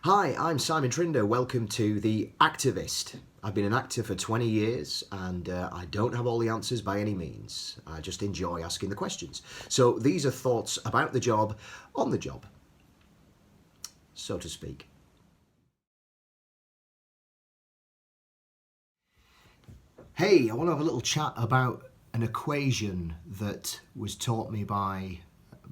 Hi, I'm Simon Trinder. Welcome to the Actorvist. I've been an actor for 20 years and I don't have all the answers by any means. I just enjoy asking the questions. So these are thoughts about the job, on the job, so to speak. Hey, I want to have a little chat about an equation that was taught me by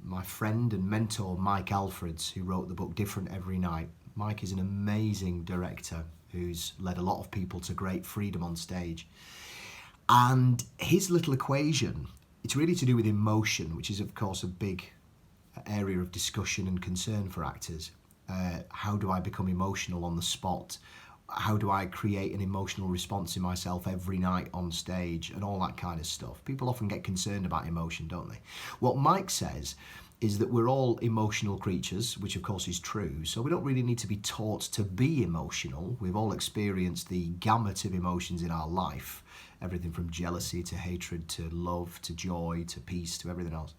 my friend and mentor Mike Alfred, who wrote the book Different Every Night. Mike is an amazing director who's led a lot of people to great freedom on stage. And his little equation, it's really to do with emotion, which is of course a big area of discussion and concern for actors. How do I become emotional on the spot? How do I create an emotional response in myself every night on stage and all that kind of stuff? People often get concerned about emotion, don't they? What Mike says is that we're all emotional creatures, which of course is true, so we don't really need to be taught to be emotional. We've all experienced the gamut of emotions in our life, everything from jealousy to hatred to love to joy to peace to everything else.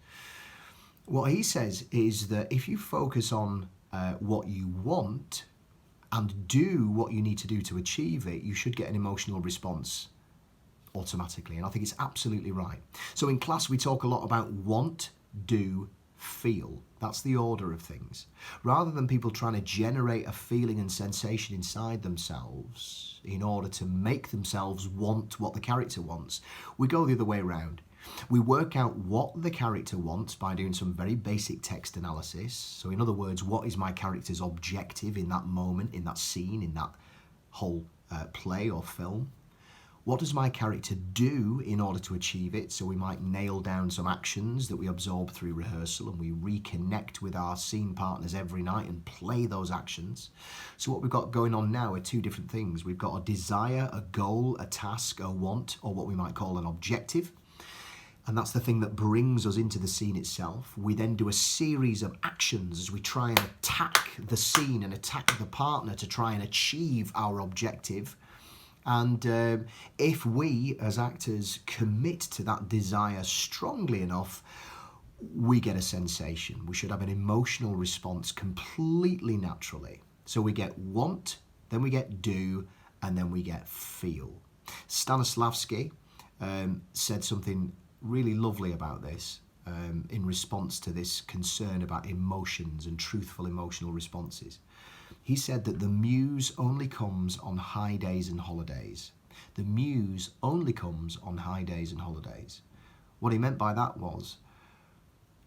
What he says is that if you focus on what you want and do what you need to do to achieve it, you should get an emotional response automatically. And I think it's absolutely right. So in class, we talk a lot about want, do, feel. That's the order of things. Rather than people trying to generate a feeling and sensation inside themselves in order to make themselves want what the character wants, we go the other way around. We work out what the character wants by doing some very basic text analysis. So in other words, what is my character's objective in that moment, in that scene, in that whole play or film? What does my character do in order to achieve it? So we might nail down some actions that we absorb through rehearsal and we reconnect with our scene partners every night and play those actions. So what we've got going on now are two different things. We've got a desire, a goal, a task, a want, or what we might call an objective. And that's the thing that brings us into the scene itself. We then do a series of actions as we try and attack the scene and attack the partner to try and achieve our objective. And if we, as actors, commit to that desire strongly enough, we get a sensation. We should have an emotional response completely naturally. So we get want, then we get do, and then we get feel. Stanislavski said something really lovely about this in response to this concern about emotions and truthful emotional responses. He said that the muse only comes on high days and holidays. The muse only comes on high days and holidays. What he meant by that was,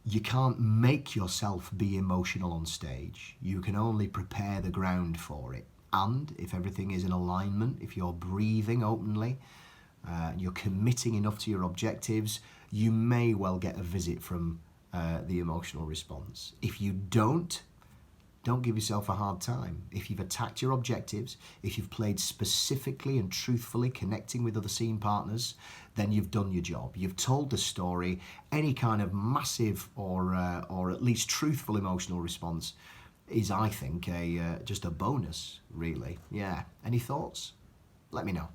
you can't make yourself be emotional on stage. You can only prepare the ground for it. And if everything is in alignment, if you're breathing openly, you're committing enough to your objectives, you may well get a visit from the emotional response. If you don't give yourself a hard time. If you've attacked your objectives, if you've played specifically and truthfully connecting with other scene partners, then you've done your job. You've told the story. Any kind of massive or at least truthful emotional response is, I think, just a bonus, really. Yeah. Any thoughts? Let me know.